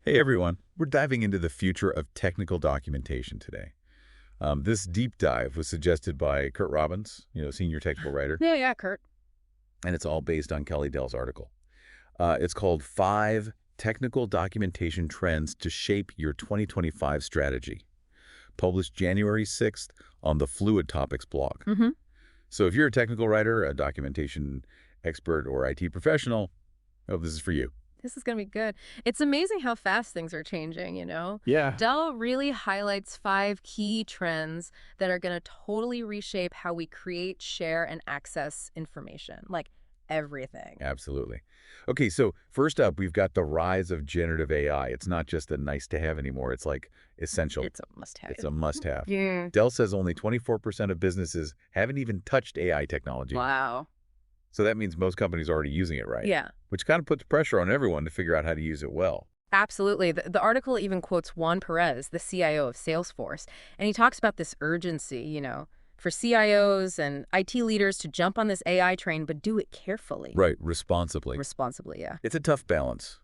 Hey everyone, we're diving into the future of technical documentation today. This deep dive was suggested by Curt Robbins, senior technical writer, Yeah, Curt. and it's all based on Kelly Dell's article. It's called Five Technical Documentation Trends to Shape Your 2025 Strategy, published January 6th on the Fluid Topics blog. hmm So if you're a technical writer, a documentation expert, or IT professional, oh, this is for you. This is going to be good. It's amazing how fast things are changing. Yeah. Dell really highlights 5 key trends that are going to totally reshape how we create, share, and access information. Like everything. Absolutely. Okay, so first up, we've got the rise of generative AI. It's not just a nice to have anymore. It's like essential. It's a must-have. It's a must have. Yeah. Dell says only 24% of businesses haven't even touched AI technology. Wow. So that means most companies are already using it, right? Yeah. Which kind of puts pressure on everyone to figure out how to use it well. Absolutely. The article even quotes Juan Perez, the CIO of Salesforce, and he talks about this urgency, for CIOs and IT leaders to jump on this AI train, but do it carefully. Right, responsibly. Responsibly, yeah. It's a tough balance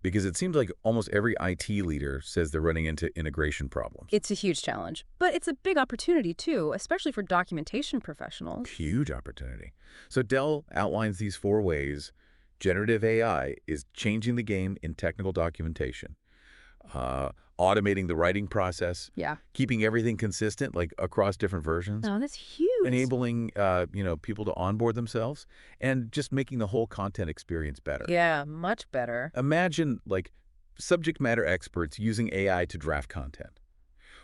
because it seems like almost every IT leader says they're running into integration problems. It's a huge challenge, but it's a big opportunity too, especially for documentation professionals. Huge opportunity. So Dell outlines these 4 ways generative AI is changing the game in technical documentation. Automating the writing process, Yeah. keeping everything consistent, like across different versions, Oh, that's huge. enabling, people to onboard themselves, and just making the whole content experience better. Yeah, much better. Imagine, like, subject matter experts using AI to draft content,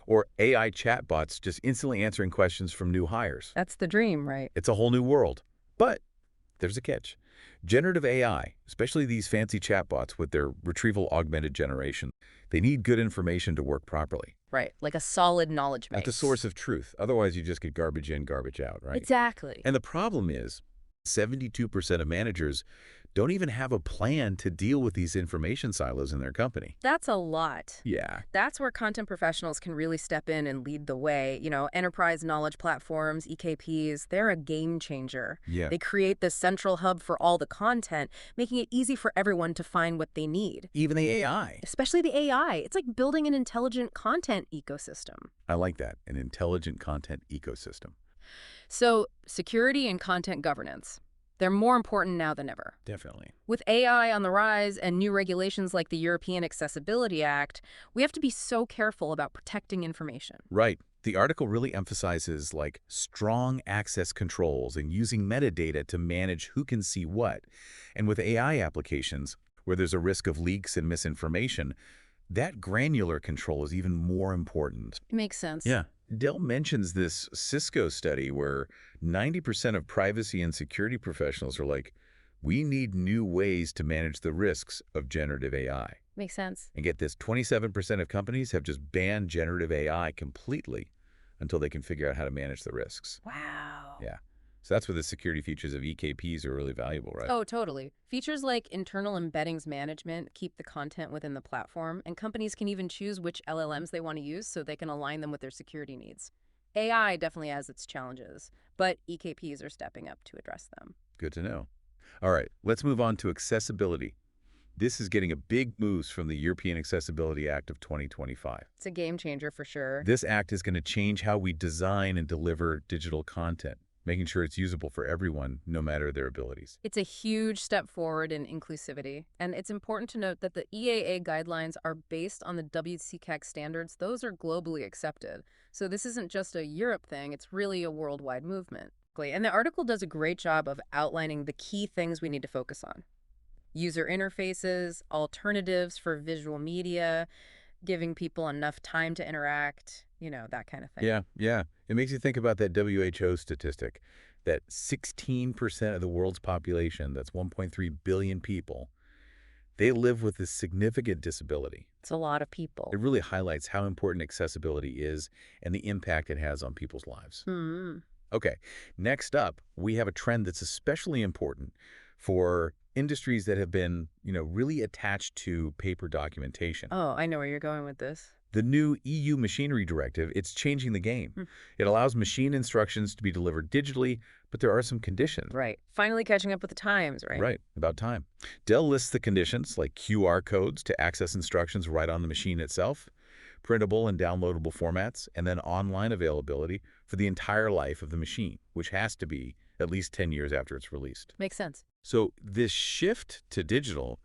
or AI chatbots just instantly answering questions from new hires. That's the dream, right? It's a whole new world. But there's a catch. Generative AI, especially these fancy chatbots with their retrieval augmented generation, they need good information to work properly. Right, like a solid knowledge base. At the source of truth. Otherwise, you just get garbage in, garbage out, right? Exactly. And the problem is 72% of managers don't even have a plan to deal with these information silos in their company. That's a lot. Yeah. That's where content professionals can really step in and lead the way. Enterprise knowledge platforms, EKPs, they're a game changer. Yeah. They create this central hub for all the content, making it easy for everyone to find what they need. Even the AI. Especially the AI. It's like building an intelligent content ecosystem. I like that. An intelligent content ecosystem. So, security and content governance. They're more important now than ever. Definitely. With AI on the rise and new regulations like the European Accessibility Act, we have to be so careful about protecting information. Right. The article really emphasizes strong access controls and using metadata to manage who can see what. And with AI applications, where there's a risk of leaks and misinformation, that granular control is even more important. It makes sense. Yeah. Dell mentions this Cisco study where 90% of privacy and security professionals are like, we need new ways to manage the risks of generative AI. Makes sense. And get this, 27% of companies have just banned generative AI completely until they can figure out how to manage the risks. Wow. Yeah. So that's where the security features of EKPs are really valuable, right? Oh, totally. Features like internal embeddings management keep the content within the platform, and companies can even choose which LLMs they want to use so they can align them with their security needs. AI definitely has its challenges, but EKPs are stepping up to address them. Good to know. All right, let's move on to accessibility. This is getting a big boost from the European Accessibility Act of 2025. It's a game changer for sure. This act is going to change how we design and deliver digital content, making sure it's usable for everyone, no matter their abilities. It's a huge step forward in inclusivity, and it's important to note that the EAA guidelines are based on the WCAG standards. Those are globally accepted. So this isn't just a Europe thing, it's really a worldwide movement. And the article does a great job of outlining the key things we need to focus on. User interfaces, alternatives for visual media, giving people enough time to interact, that kind of thing. Yeah. It makes you think about that WHO statistic that 16% of the world's population, that's 1.3 billion people, they live with a significant disability. It's a lot of people. It really highlights how important accessibility is and the impact it has on people's lives. Hmm. Okay, next up, we have a trend that's especially important for industries that have been, really attached to paper documentation. Oh, I know where you're going with this. The new EU Machinery Directive, it's changing the game. Hmm. It allows machine instructions to be delivered digitally, but there are some conditions. Right. Finally catching up with the times, right? Right, about time. Dell lists the conditions, like QR codes to access instructions right on the machine itself, printable and downloadable formats, and then online availability for the entire life of the machine, which has to be at least 10 years after it's released. Makes sense. So this shift to digital,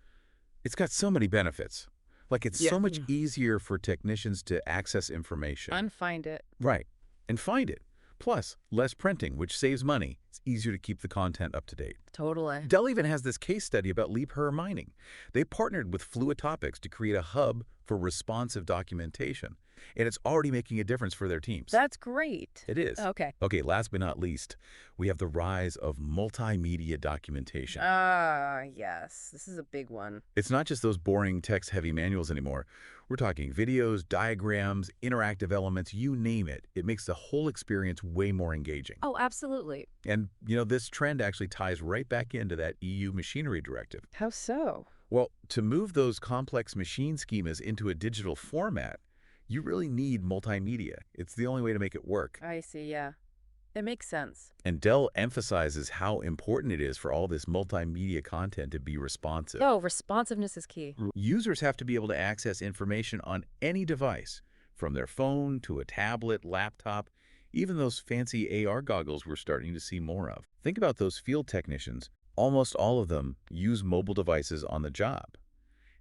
it's got so many benefits. Like, it's Yeah. so much easier for technicians to access information. Unfind it. Right, and find it. Plus, less printing, which saves money. It's easier to keep the content up to date. Totally. Dell even has this case study about leap her mining. They partnered with Fluid Topics to create a hub for responsive documentation, and it's already making a difference for their teams. That's great. It is. Okay. Okay, last but not least, we have the rise of multimedia documentation. Yes. This is a big one. It's not just those boring text-heavy manuals anymore. We're talking videos, diagrams, interactive elements, you name it. It makes the whole experience way more engaging. Oh, absolutely. And, this trend actually ties right back into that EU Machinery Directive. How so? Well, to move those complex machine schemas into a digital format, you really need multimedia. It's the only way to make it work. I see, yeah. It makes sense. And Dell emphasizes how important it is for all this multimedia content to be responsive. Oh, responsiveness is key. Users have to be able to access information on any device, from their phone to a tablet, laptop, even those fancy AR goggles we're starting to see more of. Think about those field technicians. Almost all of them use mobile devices on the job.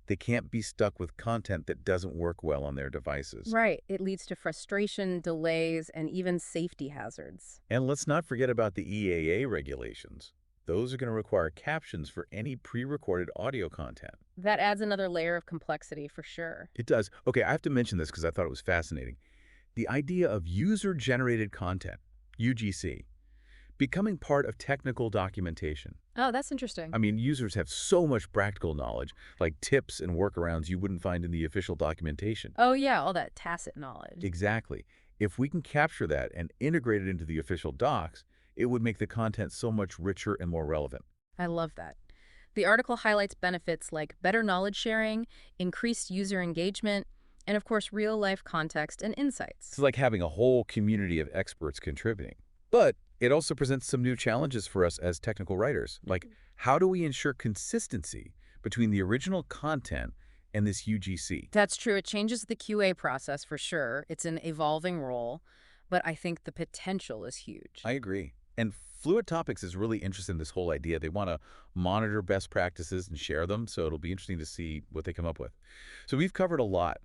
They can't be stuck with content that doesn't work well on their devices. Right. It leads to frustration, delays, and even safety hazards. And let's not forget about the EAA regulations. Those are going to require captions for any pre-recorded audio content. That adds another layer of complexity for sure. It does. Okay, I have to mention this because I thought it was fascinating. The idea of user-generated content, UGC, becoming part of technical documentation. Oh, that's interesting. I mean, users have so much practical knowledge, like tips and workarounds you wouldn't find in the official documentation. Oh, yeah, all that tacit knowledge. Exactly. If we can capture that and integrate it into the official docs, it would make the content so much richer and more relevant. I love that. The article highlights benefits like better knowledge sharing, increased user engagement, and of course, real-life context and insights. It's like having a whole community of experts contributing. But it also presents some new challenges for us as technical writers. Like, how do we ensure consistency between the original content and this UGC? That's true. It changes the QA process for sure. It's an evolving role, but I think the potential is huge. I agree. And Fluid Topics is really interested in this whole idea. They want to monitor best practices and share them, so it'll be interesting to see what they come up with. So we've covered a lot.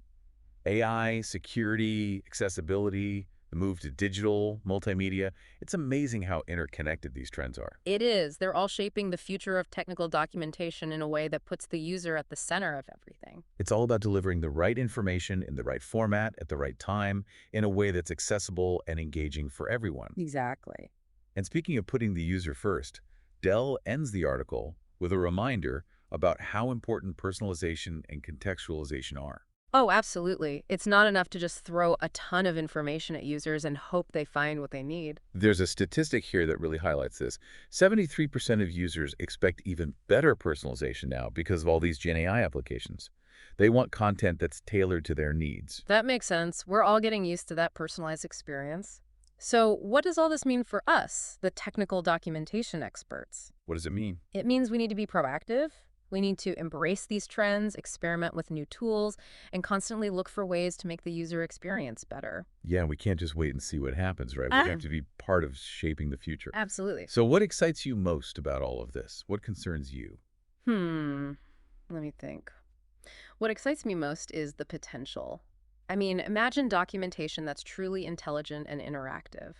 AI, security, accessibility, the move to digital, multimedia. It's amazing how interconnected these trends are. It is. They're all shaping the future of technical documentation in a way that puts the user at the center of everything. It's all about delivering the right information in the right format at the right time in a way that's accessible and engaging for everyone. Exactly. And speaking of putting the user first, Dell ends the article with a reminder about how important personalization and contextualization are. Oh, absolutely. It's not enough to just throw a ton of information at users and hope they find what they need. There's a statistic here that really highlights this. 73% of users expect even better personalization now because of all these Gen AI applications. They want content that's tailored to their needs. That makes sense. We're all getting used to that personalized experience. So what does all this mean for us, the technical documentation experts? What does it mean? It means we need to be proactive. We need to embrace these trends, experiment with new tools, and constantly look for ways to make the user experience better. Yeah, we can't just wait and see what happens, right? We have to be part of shaping the future. Absolutely. So what excites you most about all of this? What concerns you? Let me think. What excites me most is the potential. I mean, imagine documentation that's truly intelligent and interactive.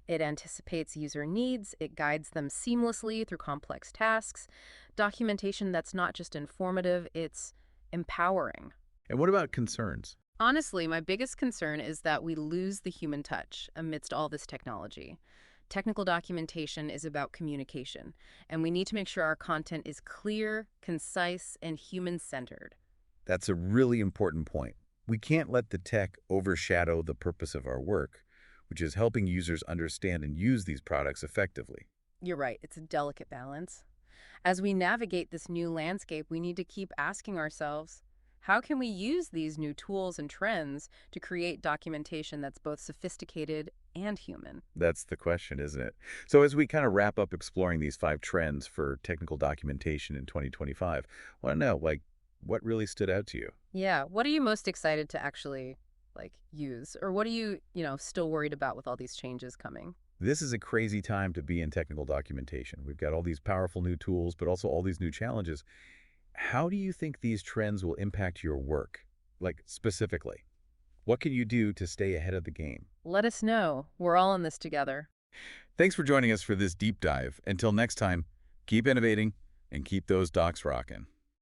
It anticipates user needs, it guides them seamlessly through complex tasks. Documentation that's not just informative, it's empowering. And what about concerns? Honestly, my biggest concern is that we lose the human touch amidst all this technology. Technical documentation is about communication, and we need to make sure our content is clear, concise, and human-centered. That's a really important point. We can't let the tech overshadow the purpose of our work, which is helping users understand and use these products effectively. You're right, it's a delicate balance. As we navigate this new landscape, we need to keep asking ourselves, how can we use these new tools and trends to create documentation that's both sophisticated and human? That's the question, isn't it? So as we kind of wrap up exploring these 5 trends for technical documentation in 2025, I want to know, like, what really stood out to you? Yeah, what are you most excited to actually use, or what are you, still worried about with all these changes coming? This is a crazy time to be in technical documentation. We've got all these powerful new tools, but also all these new challenges. How do you think these trends will impact your work? Like, specifically, what can you do to stay ahead of the game? Let us know. We're all in this together. Thanks for joining us for this deep dive. Until next time, keep innovating and keep those docs rocking.